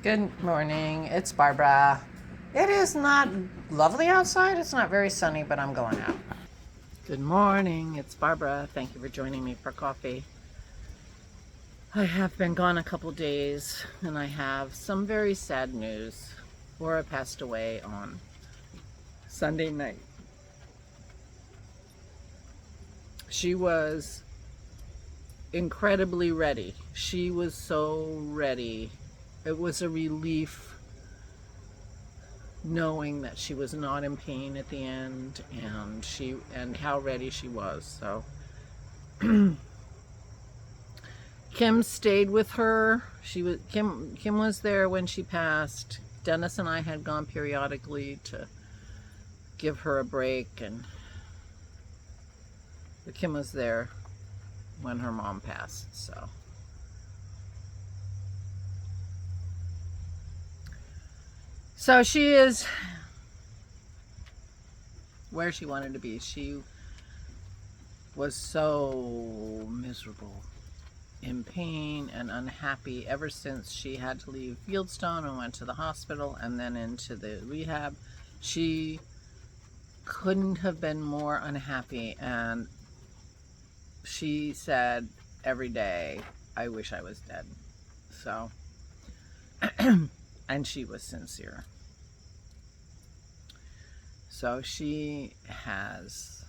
Good morning, it's Barbara. It is not lovely outside. It's not very sunny, but I'm going out. Good morning, it's Barbara. Thank you for joining me for coffee. I have been gone a couple days and I have some very sad news. Laura passed away on Sunday night. She was incredibly ready. She was so ready. It was a relief knowing that she was not in pain at the end, and how ready she was. So Kim stayed with her. Kim was there when she passed. Dennis and I had gone periodically to give her a break, but Kim was there when her mom passed. So she is where she wanted to be. She was so miserable, in pain and unhappy ever since she had to leave Fieldstone and went to the hospital and then into the rehab. She couldn't have been more unhappy, and she said every day, I wish I was dead. So and she was sincere. So she has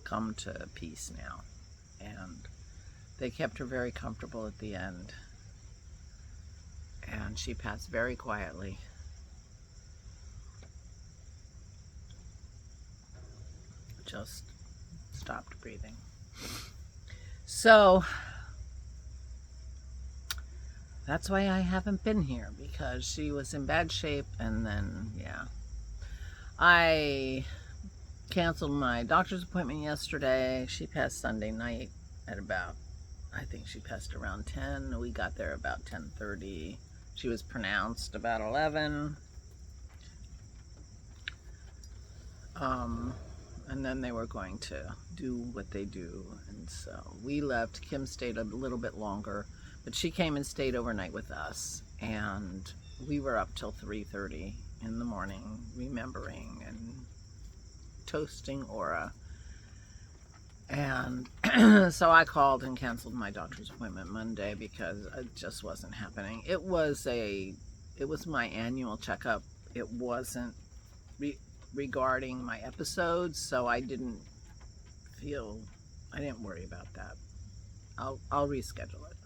come to peace now, and they kept her very comfortable at the end, and she passed very quietly. Just stopped breathing. So that's why I haven't been here, because she was in bad shape. And then, yeah, I canceled my doctor's appointment yesterday. She passed Sunday night at about, I think she passed around 10. We got there about 10:30. She was pronounced about 11. And then they were going to do what they do. And so we left. Kim stayed a little bit longer, but she came and stayed overnight with us. And we were up till 3:30 in the morning, remembering and toasting Aura. And so I called and canceled my doctor's appointment Monday because it just wasn't happening. It was my annual checkup. It wasn't regarding my episodes, so I didn't worry about that. I'll reschedule it.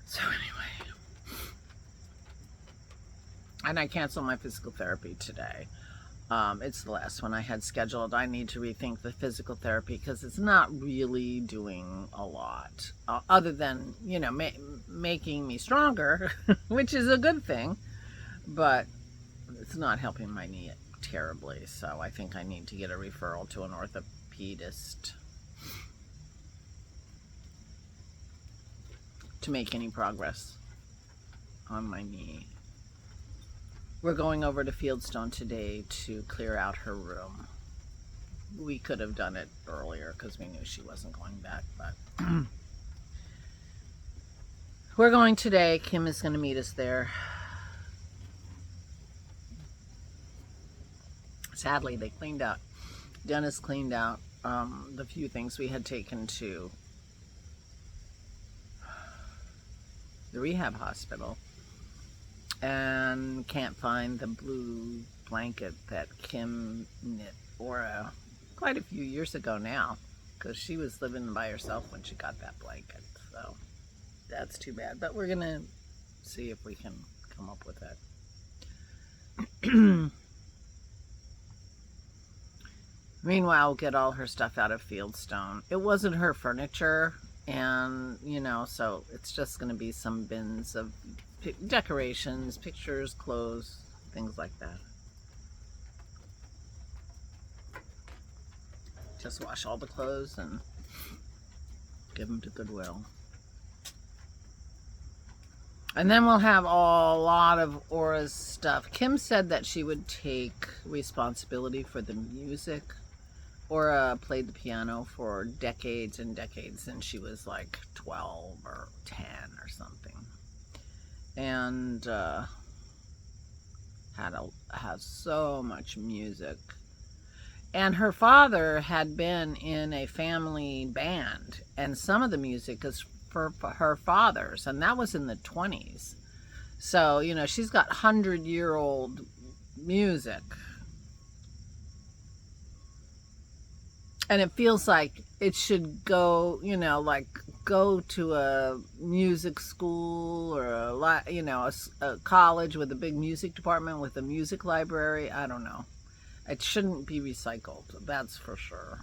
So anyway, and I canceled my physical therapy today. It's the last one I had scheduled. I need to rethink the physical therapy because it's not really doing a lot, other than, making me stronger, which is a good thing, but it's not helping my knee terribly. So I think I need to get a referral to an orthopedist to make any progress on my knee. We're going over to Fieldstone today to clear out her room. We could have done it earlier because we knew she wasn't going back, but we're going today. Kim is going to meet us there. Sadly, they cleaned out, Dennis cleaned out the few things we had taken to the rehab hospital, and can't find the blue blanket that Kim knit Aura quite a few years ago now, because she was living by herself when she got that blanket. So that's too bad, but we're gonna see if we can come up with it. Meanwhile, we'll get all her stuff out of Fieldstone. It wasn't her furniture, and so it's just going to be some bins of decorations, pictures, clothes, things like that. Just wash all the clothes and give them to Goodwill. And then we'll have a lot of Aura's stuff. Kim said that she would take responsibility for the music Aura played the piano for decades and decades since she was like 12 or 10 or something. And has so much music. And her father had been in a family band, and some of the music is for her father's, and that was in the 20s. So, you know, she's got 100-year-old music. And it feels like it should go, you know, like go to a music school or a college with a big music department with a music library. I don't know. It shouldn't be recycled, that's for sure.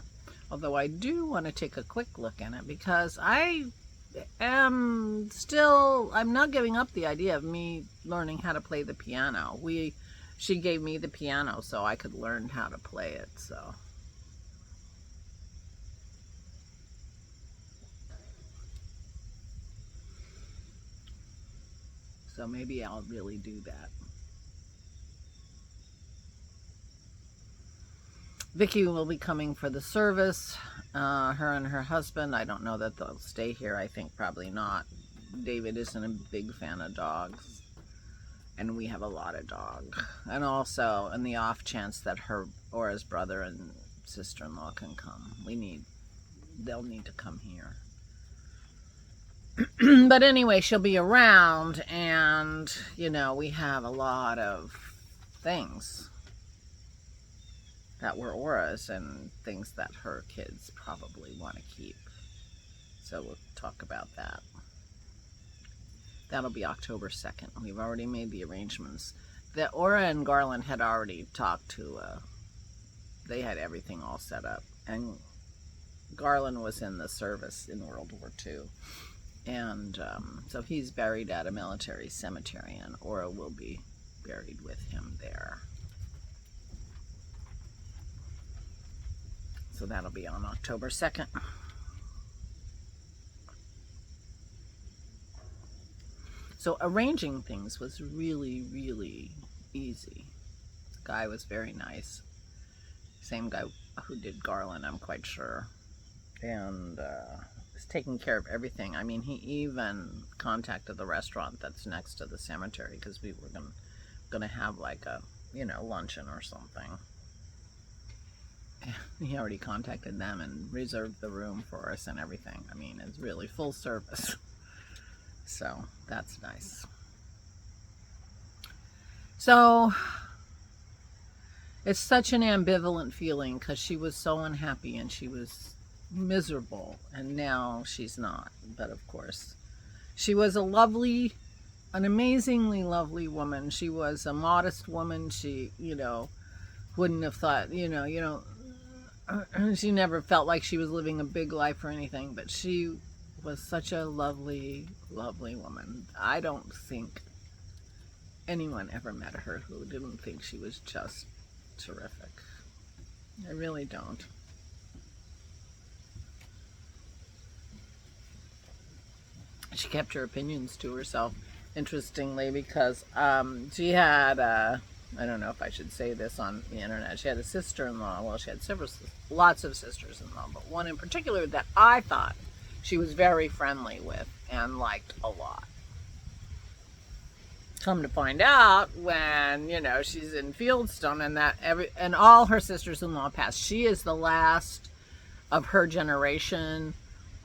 Although I do want to take a quick look in it because I'm not giving up the idea of me learning how to play the piano. She gave me the piano so I could learn how to play it, so. So maybe I'll really do that. Vicky will be coming for the service. Her and her husband, I don't know that they'll stay here. I think probably not. David isn't a big fan of dogs. And we have a lot of dogs. And also, in the off chance that her or his brother and sister-in-law can come, they'll need to come here. But anyway, she'll be around, and, you know, we have a lot of things that were Aura's and things that her kids probably want to keep. So we'll talk about that. That'll be October 2nd. We've already made the arrangements. The Aura and Garland had already talked to, they had everything all set up. And Garland was in the service in World War II. And so he's buried at a military cemetery, and Aura will be buried with him there. So that'll be on October 2nd. So arranging things was really, really easy. The guy was very nice. Same guy who did Garland, I'm quite sure. And was taking care of everything. I mean, he even contacted the restaurant that's next to the cemetery because we were gonna have like a, you know, luncheon or something. He already contacted them and reserved the room for us and everything. I mean, it's really full service. So that's nice. So it's such an ambivalent feeling because she was so unhappy and she was miserable, and now she's not. But of course, she was an amazingly lovely woman. She was a modest woman. She, you know, wouldn't have thought, she never felt like she was living a big life or anything, but she was such a lovely, lovely woman. I don't think anyone ever met her who didn't think she was just terrific. I really don't. She kept her opinions to herself, interestingly, because she had I don't know if I should say this on the internet. She had a sister-in-law. Well, she had lots of sisters-in-law, but one in particular that I thought she was very friendly with and liked a lot. Come to find out, when, you know, she's in Fieldstone and all her sisters-in-law passed. She is the last of her generation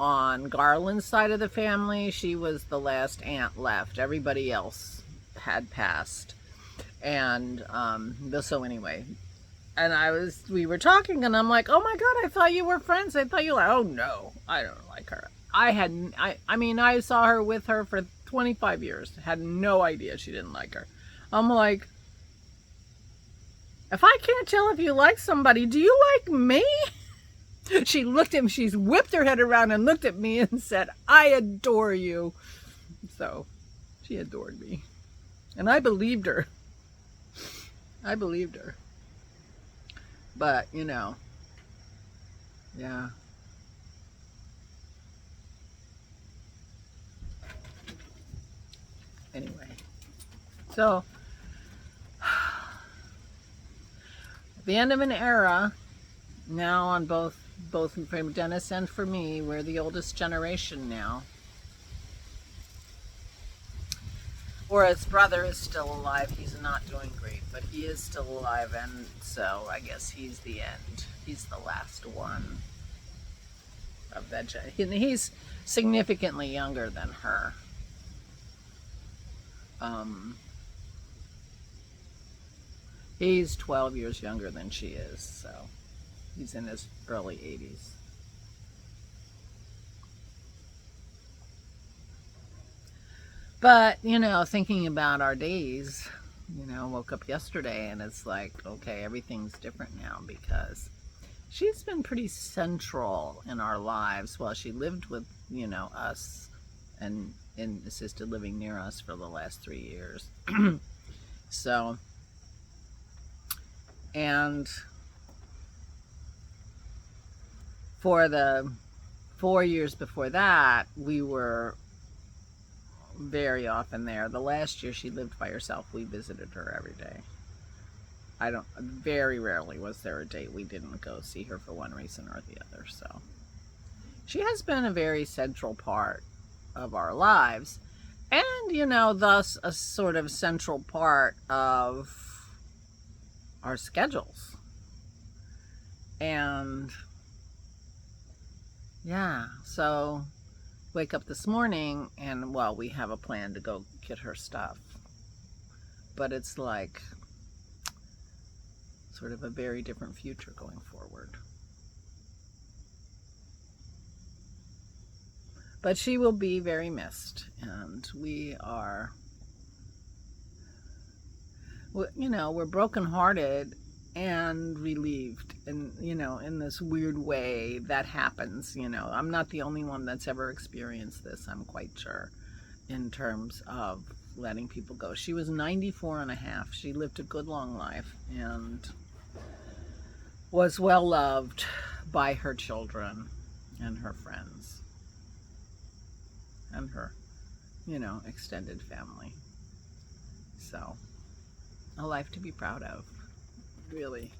on Garland's side of the family. She was the last aunt left. Everybody else had passed. And so anyway, and we were talking, and I'm like, oh my God, I thought you were friends. I thought you were like, oh no, I don't like her. I mean, I saw her with her for 25 years. Had no idea she didn't like her. I'm like, if I can't tell if you like somebody, do you like me? She looked at me, she's whipped her head around and looked at me and said, I adore you. So she adored me. And I believed her. I believed her. But, you know, yeah. Anyway, so at the end of an era, now on both for Dennis and for me, we're the oldest generation now. Whereas brother is still alive. He's not doing great, but he is still alive, and so I guess he's the end. He's the last one of that. He's significantly younger than her. He's 12 years younger than she is, so he's in his early 80s. But, you know, thinking about our days, you know, woke up yesterday and it's like, okay, everything's different now because she's been pretty central in our lives. Well, she lived with, you know, us and in assisted living near us for the last 3 years. So, and for the 4 years before that, we were very often there. The last year she lived by herself, we visited her every day. Very rarely was there a day we didn't go see her for one reason or the other. So she has been a very central part of our lives, and, you know, thus a sort of central part of our schedules. And yeah, so wake up this morning and, well, we have a plan to go get her stuff, but it's like sort of a very different future going forward. But she will be very missed, and we are, you know, we're brokenhearted and relieved, and, you know, in this weird way that happens. You know, I'm not the only one that's ever experienced this, I'm quite sure, in terms of letting people go. She was 94 and a half. She lived a good long life and was well loved by her children and her friends and her, you know, extended family. So, a life to be proud of, really.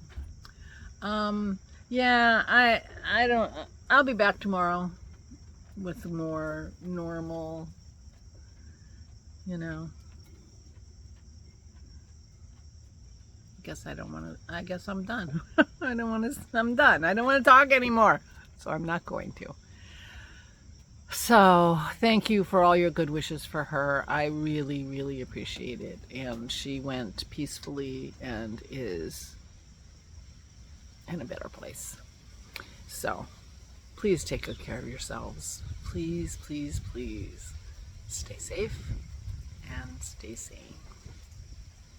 Yeah, I'll be back tomorrow with more normal, you know. I guess I'm done. I'm done. I don't want to talk anymore. So I'm not going to. So thank you for all your good wishes for her. I really, really appreciate it. And she went peacefully and is in a better place. So please take good care of yourselves. Please, please, please stay safe and stay sane.